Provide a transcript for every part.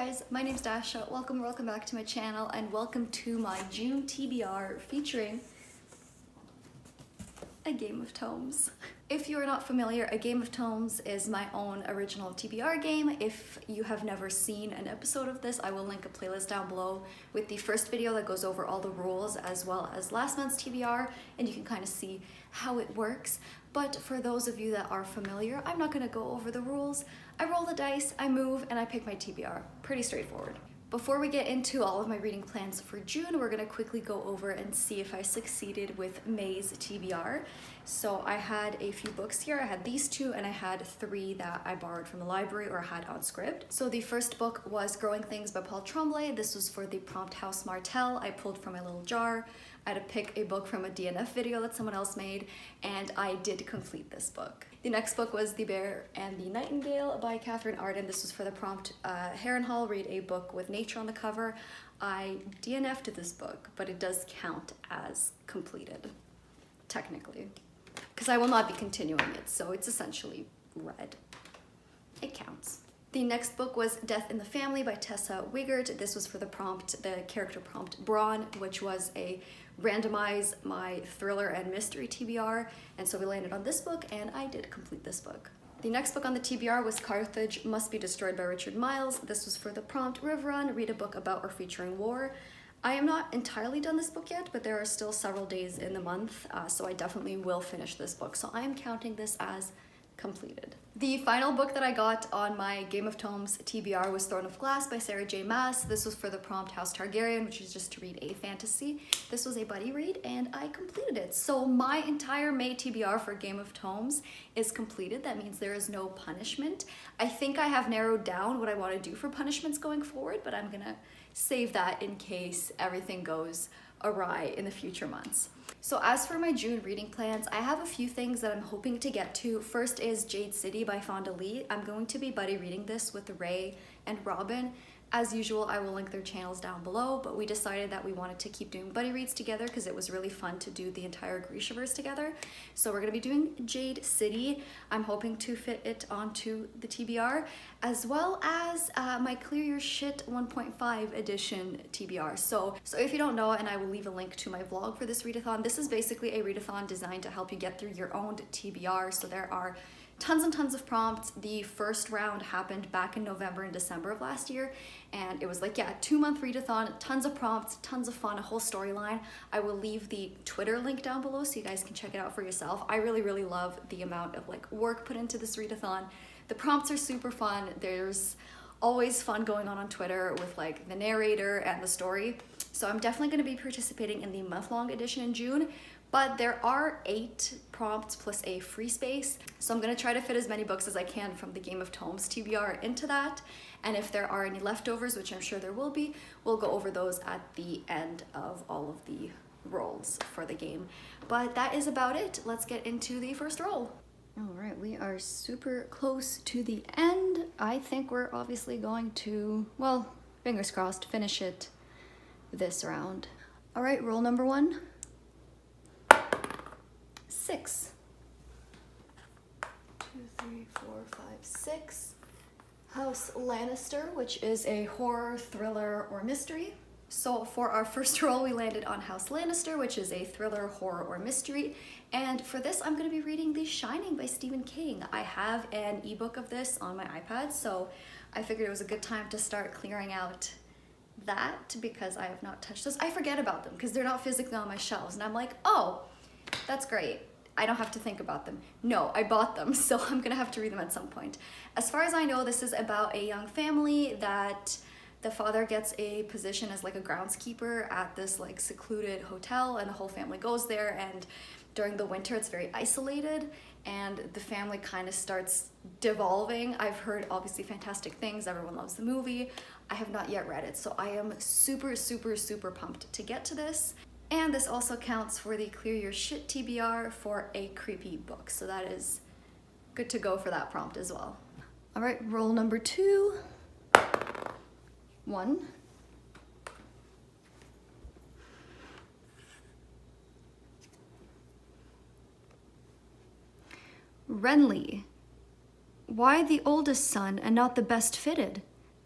guys, my name's Dasha. Welcome back to my channel and welcome to my June TBR featuring A Game of Tomes. If you are not familiar, A Game of Tomes is my own original TBR game. If you have never seen an episode of this, I will link a playlist down below with the first video that goes over all the rules as well as last month's TBR, and you can kind of see how it works. But for those of you that are familiar, I'm not going to go over the rules. I roll the dice, I move, and I pick my TBR. Pretty straightforward. Before we get into all of my reading plans for June, we're going to quickly go over and see if I succeeded with May's TBR. So I had a few books here. I had these two and I had three that I borrowed from the library or had on script. So the first book was Growing Things by Paul Tremblay. This was for the Prompt House Martell. I pulled from my little jar. I had to pick a book from a DNF video that someone else made, and I did complete this book. The next book was The Bear and the Nightingale by Catherine Arden. This was for the prompt Harrenhal, read a book with nature on the cover. I DNF'd this book, but it does count as completed, technically, because I will not be continuing it, so it's essentially read. It counts. The next book was Death in the Family by Tessa Wiggert. This was for the prompt, the character prompt Braun, which was a randomize my thriller and mystery TBR, and so we landed on this book and I did complete this book. The next book on the TBR was Carthage Must Be Destroyed by Richard Miles. This was for the prompt Riverrun, read a book about or featuring war. I am not entirely done this book yet, but there are still several days in the month, so I definitely will finish this book. So I am counting this as completed. The final book that I got on my Game of Tomes TBR was Throne of Glass by Sarah J. Maas. This was for the prompt House Targaryen, which is just to read a fantasy. This was a buddy read and I completed it. So my entire May TBR for Game of Tomes is completed. That means there is no punishment. I think I have narrowed down what I want to do for punishments going forward, but I'm gonna save that in case everything goes awry in the future months. So as for my June reading plans, I have a few things that I'm hoping to get to. First is Jade City by Fonda Lee. I'm going to be buddy reading this with Ray and Robin. As usual, I will link their channels down below, but we decided that we wanted to keep doing buddy reads together because it was really fun to do the entire Grishaverse together. So we're going to be doing Jade City. I'm hoping to fit it onto the TBR, as well as my Clear Your Shit 1.5 edition TBR. So if you don't know, and I will leave a link to my vlog for this readathon, this is basically a readathon designed to help you get through your own TBR. So there are tons and tons of prompts. The first round happened back in November and December of last year, and it was like, yeah, 2-month readathon, tons of prompts, tons of fun, a whole storyline. I will leave the Twitter link down below so you guys can check it out for yourself. I really love the amount of like work put into this readathon. The prompts are super fun. There's always fun going on Twitter with like the narrator and the story. So I'm definitely going to be participating in the month-long edition in June. But there are 8 prompts plus a free space. So I'm gonna try to fit as many books as I can from the Game of Tomes TBR into that. And if there are any leftovers, which I'm sure there will be, we'll go over those at the end of all of the rolls for the game. But that is about it. Let's get into the first roll. All right, we are super close to the end. I think we're obviously going to, well, fingers crossed, finish it this round. All right, roll number 1. 6. 2, 3, 4, 5, 6. House Lannister, which is a horror, thriller, or mystery. So for our first roll, we landed on House Lannister, which is a thriller, horror, or mystery. And for this, I'm going to be reading The Shining by Stephen King. I have an ebook of this on my iPad, so I figured it was a good time to start clearing out that because I have not touched those. I forget about them because they're not physically on my shelves, and I'm like, oh, that's great. I don't have to think about them. No, I bought them, so I'm gonna have to read them at some point. As far as I know, this is about a young family that the father gets a position as like a groundskeeper at this like secluded hotel, and the whole family goes there, and during the winter it's very isolated and the family kind of starts devolving. I've heard obviously fantastic things. Everyone loves the movie. I have not yet read it, so I am super pumped to get to this. And this also counts for the Clear Your Shit TBR for a creepy book. So that is good to go for that prompt as well. All right, roll number 2. 1. Renly. Why the oldest son and not the best fitted?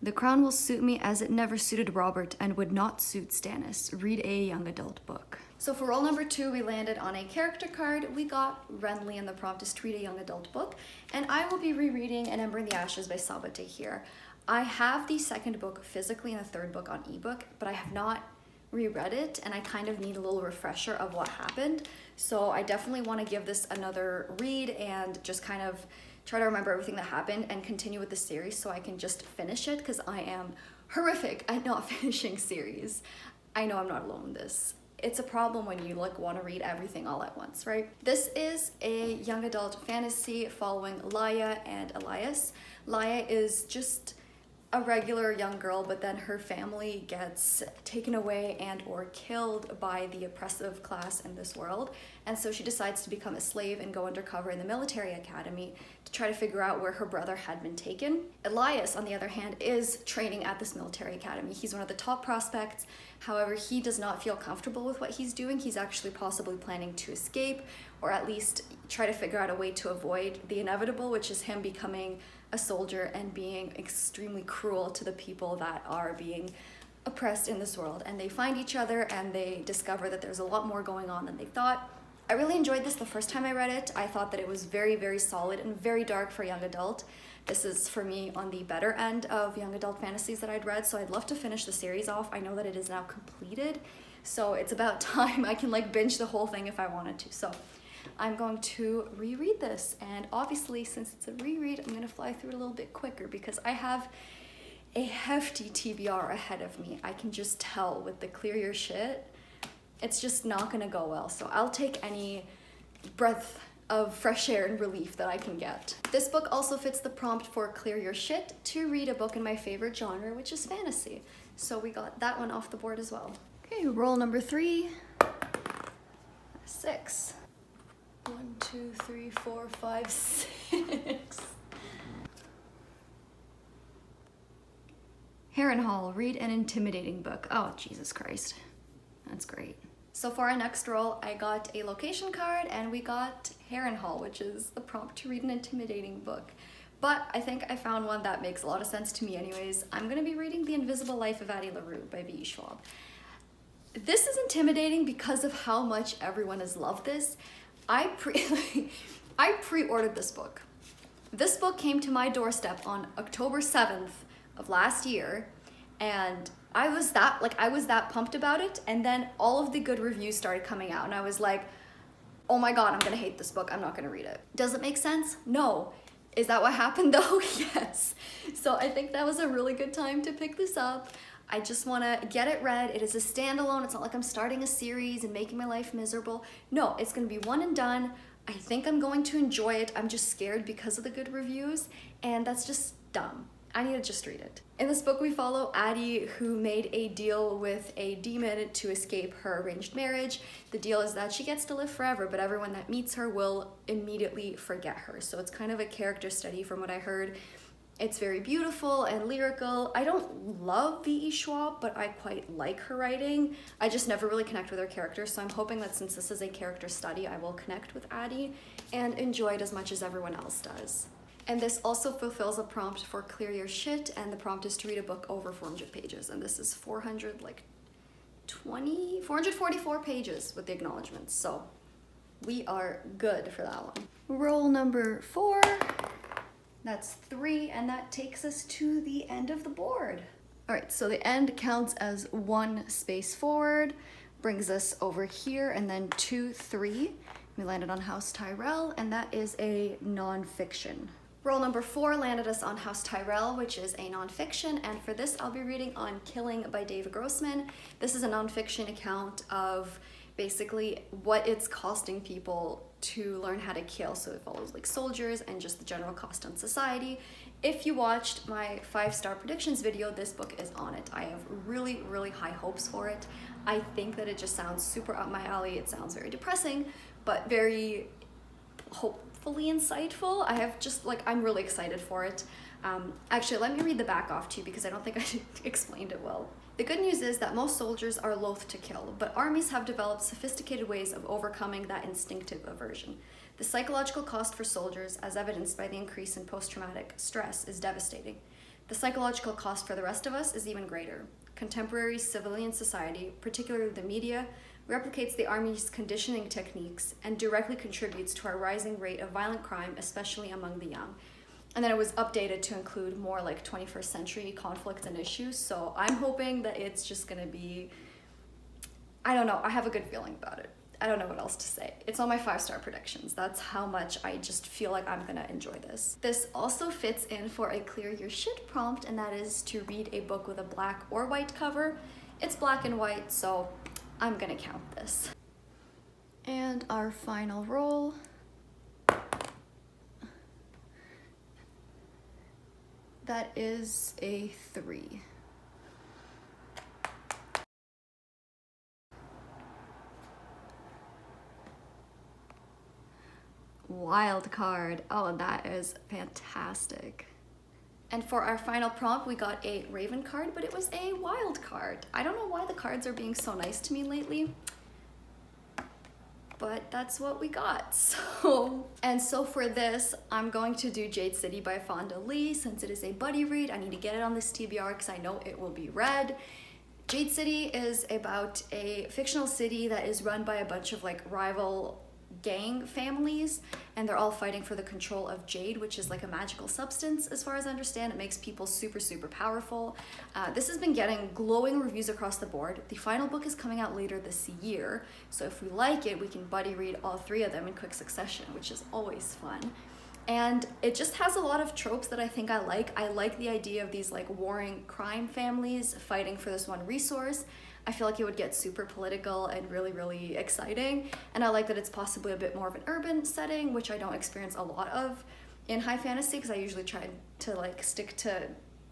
The crown will suit me as it never suited Robert and would not suit Stannis. Read a young adult book. So for role number 2, we landed on a character card. We got Renly, and the prompt is to read a young adult book. And I will be rereading An Ember in the Ashes by Sabate here. I have the second book physically and the third book on ebook, but I have not reread it, and I kind of need a little refresher of what happened. So I definitely want to give this another read and just kind of try to remember everything that happened and continue with the series so I can just finish it, because I am horrific at not finishing series. I know I'm not alone in this. It's a problem when you like want to read everything all at once, right? This is a young adult fantasy following Laia and Elias. Laia is just a regular young girl, but then her family gets taken away and or killed by the oppressive class in this world. And so she decides to become a slave and go undercover in the military academy to try to figure out where her brother had been taken. Elias, on the other hand, is training at this military academy. He's one of the top prospects. However, he does not feel comfortable with what he's doing. He's actually possibly planning to escape, or at least try to figure out a way to avoid the inevitable, which is him becoming a soldier and being extremely cruel to the people that are being oppressed in this world. And they find each other and they discover that there's a lot more going on than they thought. I really enjoyed this the first time I read it. I thought that it was very, very solid and very dark for young adult. This is, for me, on the better end of young adult fantasies that I'd read, so I'd love to finish the series off. I know that it is now completed, so it's about time I can like binge the whole thing if I wanted to. So I'm going to reread this, and obviously since it's a reread, I'm gonna fly through it a little bit quicker because I have a hefty TBR ahead of me. I can just tell with the Clear Your Shit, it's just not gonna go well. So I'll take any breath of fresh air and relief that I can get. This book also fits the prompt for Clear Your Shit, to read a book in my favorite genre, which is fantasy. So we got that one off the board as well. Okay, roll number 3, 6. 1, 2, 3, 4, 5, 6. Harrenhal, read an intimidating book. Oh, Jesus Christ. That's great. So for our next roll, I got a location card and we got Harrenhal, which is the prompt to read an intimidating book. But I think I found one that makes a lot of sense to me anyways. I'm gonna be reading The Invisible Life of Addie LaRue by V.E. Schwab. This is intimidating because of how much everyone has loved this. I pre-ordered this book. This book came to my doorstep on October 7th of last year, and I was that pumped about it, and then all of the good reviews started coming out, and I was like, oh my god, I'm gonna hate this book, I'm not gonna read it. Does it make sense? No. Is that what happened though? Yes. So I think that was a really good time to pick this up. I just wanna get it read. It is a standalone. It's not like I'm starting a series and making my life miserable. No, it's gonna be one and done. I think I'm going to enjoy it. I'm just scared because of the good reviews, and that's just dumb. I need to just read it. In this book, we follow Addie, who made a deal with a demon to escape her arranged marriage. The deal is that she gets to live forever, but everyone that meets her will immediately forget her. So it's kind of a character study from what I heard. It's very beautiful and lyrical. I don't love V.E. Schwab, but I quite like her writing. I just never really connect with her characters, so I'm hoping that since this is a character study, I will connect with Addie and enjoy it as much as everyone else does. And this also fulfills a prompt for Clear Your Shit, and the prompt is to read a book over 400 pages, and this is 444 pages with the acknowledgements, so we are good for that one. Roll number 4. That's 3, and that takes us to the end of the board. All right, so the end counts as 1 space forward, brings us over here, and then 2, 3. We landed on House Tyrell, and that is a nonfiction. Roll number 4 landed us on House Tyrell, which is a nonfiction, and for this I'll be reading On Killing by David Grossman. This is a nonfiction account of basically what it's costing people to learn how to kill. So it follows like soldiers and just the general cost on society. If you watched my 5-star predictions video, this book is on it. I have really, really high hopes for it. I think that it just sounds super up my alley. It sounds very depressing, but very hopefully insightful. I'm really excited for it. Actually, let me read the back off to you because I don't think I explained it well. The good news is that most soldiers are loath to kill, but armies have developed sophisticated ways of overcoming that instinctive aversion. The psychological cost for soldiers, as evidenced by the increase in post-traumatic stress, is devastating. The psychological cost for the rest of us is even greater. Contemporary civilian society, particularly the media, replicates the Army's conditioning techniques and directly contributes to our rising rate of violent crime, especially among the young. And then it was updated to include more like 21st century conflicts and issues. So I'm hoping that it's just gonna be, I don't know, I have a good feeling about it. I don't know what else to say. It's on my 5-star predictions. That's how much I just feel like I'm gonna enjoy this. This also fits in for a clear your shit prompt, and that is to read a book with a black or white cover. It's black and white, so I'm gonna count this. And our final roll. That is a 3. Wild card. Oh, that is fantastic. And for our final prompt, we got a Raven card, but it was a wild card. I don't know why the cards are being so nice to me lately, but that's what we got. So for this, I'm going to do Jade City by Fonda Lee. Since it is a buddy read, I need to get it on this TBR because I know it will be read. Jade City is about a fictional city that is run by a bunch of like rival gang families, and they're all fighting for the control of jade, which is like a magical substance. As far as I understand, it makes people super powerful. This has been getting glowing reviews across the board. The final book is coming out later this year, so if we like it, we can buddy read all 3 of them in quick succession, which is always fun. And it just has a lot of tropes that I think I like. I like the idea of these like warring crime families fighting for this one resource. I feel like it would get super political and really exciting. And I like that it's possibly a bit more of an urban setting, which I don't experience a lot of in high fantasy, because I usually try to like stick to,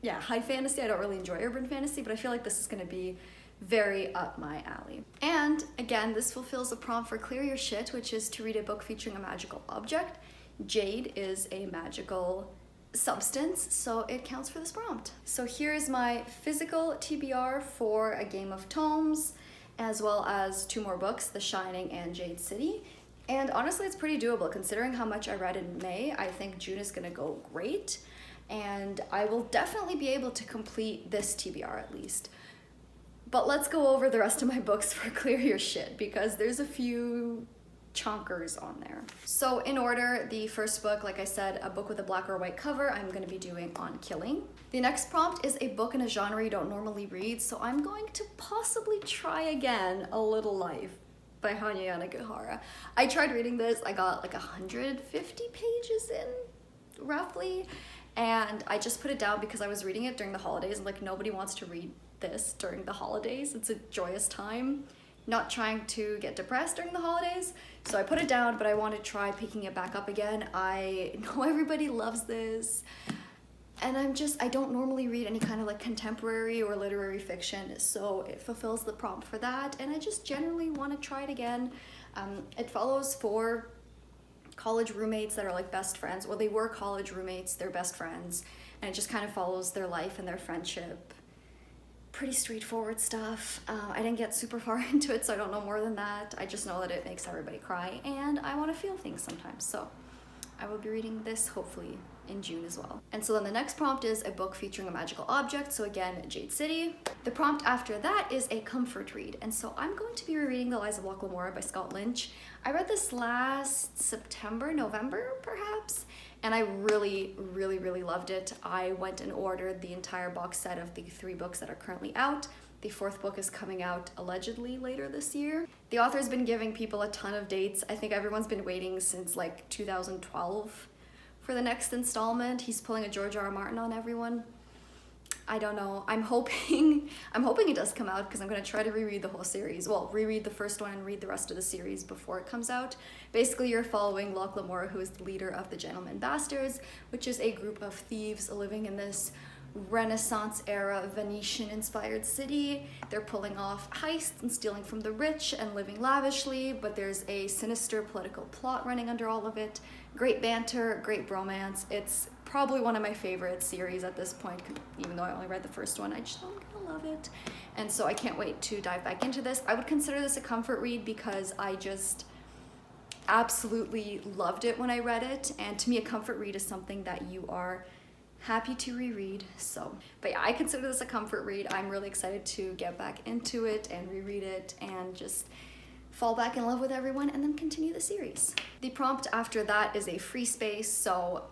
high fantasy. I don't really enjoy urban fantasy, but I feel like this is gonna be very up my alley. And again, this fulfills the prompt for Clear Your Shit, which is to read a book featuring a magical object. Jade is a magical substance, so it counts for this prompt. So here's my physical TBR for A Game of Tomes, as well as 2 more books, The Shining and Jade City. And honestly, it's pretty doable considering how much I read in May. I think June is gonna go great, and I will definitely be able to complete this TBR at least. But let's go over the rest of my books for Clear Your Shit, because there's a few chonkers on there. So in order, the first book, like I said, a book with a black or white cover, I'm going to be doing On Killing. The next prompt is a book in a genre you don't normally read, so I'm going to possibly try again A Little Life by Hanya Yanagihara. I tried reading this, I got like 150 pages in, roughly, and I just put it down because I was reading it during the holidays, and like nobody wants to read this during the holidays. It's a joyous time. Not trying to get depressed during the holidays, so I put it down, but I want to try picking it back up again. I know everybody loves this, and I don't normally read any kind of like contemporary or literary fiction, so it fulfills the prompt for that, and I just generally want to try it again. It follows 4 college roommates that are like best friends. Well, they were college roommates, they're best friends, and it just kind of follows their life and their friendship. Pretty straightforward stuff. I didn't get super far into it, so I don't know more than that. I just know that it makes everybody cry, and I want to feel things sometimes. So I will be reading this hopefully in June as well. And so then the next prompt is a book featuring a magical object. So again, Jade City. The prompt after that is a comfort read. And so I'm going to be rereading The Lies of Locke Lamora by Scott Lynch. I read this last September, November, perhaps, and I really loved it. I went and ordered the entire box set of the 3 books that are currently out. The 4th book is coming out allegedly later this year. The author's been giving people a ton of dates. I think everyone's been waiting since like 2012 for the next installment. He's pulling a George R.R. Martin on everyone. I don't know. I'm hoping it does come out, because I'm going to try to reread the whole series. Well, reread the first one and read the rest of the series before it comes out. Basically, you're following Locke Lamora, who is the leader of the Gentlemen Bastards, which is a group of thieves living in this Renaissance-era Venetian-inspired city. They're pulling off heists and stealing from the rich and living lavishly, but there's a sinister political plot running under all of it. Great banter, great bromance. It's probably one of my favorite series at this point, even though I only read the first one. I just know I'm gonna love it. And so I can't wait to dive back into this. I would consider this a comfort read because I just absolutely loved it when I read it. And to me, a comfort read is something that you are happy to reread. So, but yeah, I consider this a comfort read. I'm really excited to get back into it and reread it and just fall back in love with everyone and then continue the series. The prompt after that is a free space, so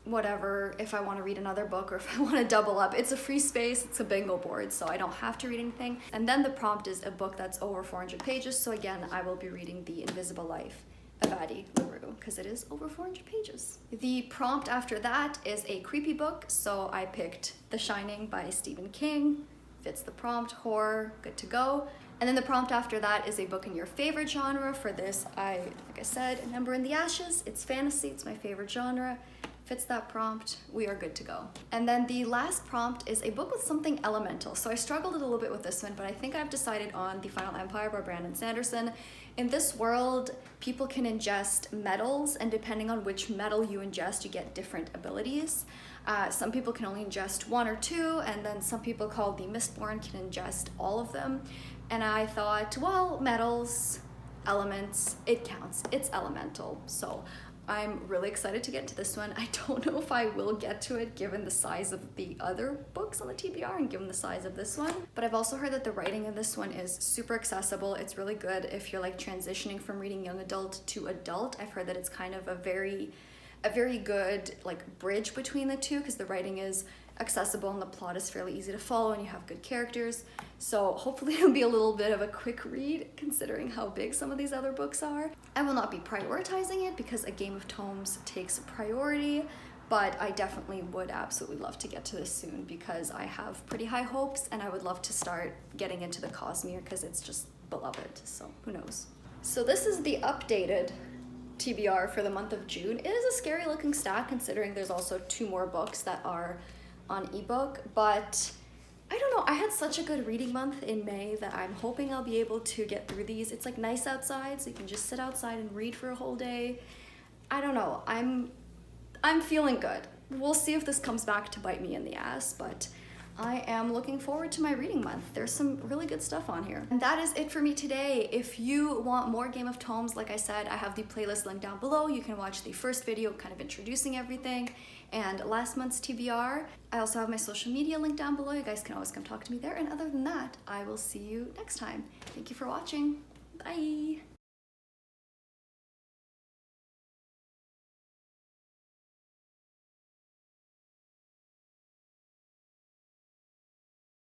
whatever, if I want to read another book or if I want to double up, it's a free space, it's a bingo board, so I don't have to read anything. And then the prompt is a book that's over 400 pages, so again, I will be reading The Invisible Life of Addie LaRue, because it is over 400 pages. The prompt after that is a creepy book, so I picked The Shining by Stephen King. Fits the prompt, horror, good to go. And then the prompt after that is a book in your favorite genre. For this, like I said, Number in the Ashes. It's fantasy, it's my favorite genre. Fits that prompt, we are good to go. And then the last prompt is a book with something elemental. So I struggled a little bit with this one, but I think I've decided on The Final Empire by Brandon Sanderson. In this world, people can ingest metals, and depending on which metal you ingest, you get different abilities. Some people can only ingest 1 or 2, and then some people called the Mistborn can ingest all of them. And I thought, well, metals, elements, it counts, it's elemental. So I'm really excited to get to this one. I don't know if I will get to it given the size of the other books on the TBR and given the size of this one. But I've also heard that the writing in this one is super accessible. It's really good if you're like transitioning from reading young adult to adult. I've heard that it's kind of a very good like bridge between the two, because the writing is accessible and the plot is fairly easy to follow and you have good characters. So hopefully it'll be a little bit of a quick read considering how big some of these other books are. I will not be prioritizing it because A Game of Tomes takes priority, but I definitely would absolutely love to get to this soon because I have pretty high hopes and I would love to start getting into the Cosmere because it's just beloved, so who knows. So this is the updated TBR for the month of June. It is a scary looking stack considering there's also 2 more books that are on ebook, but I don't know, I had such a good reading month in May that I'm hoping I'll be able to get through these. It's like nice outside, so you can just sit outside and read for a whole day. I don't know, I'm feeling good. We'll see if this comes back to bite me in the ass, but I am looking forward to my reading month. There's some really good stuff on here. And that is it for me today. If you want more Game of Tomes, like I said, I have the playlist linked down below. You can watch the first video kind of introducing everything and last month's TBR. I also have my social media linked down below. You guys can always come talk to me there. And other than that, I will see you next time. Thank you for watching. Bye.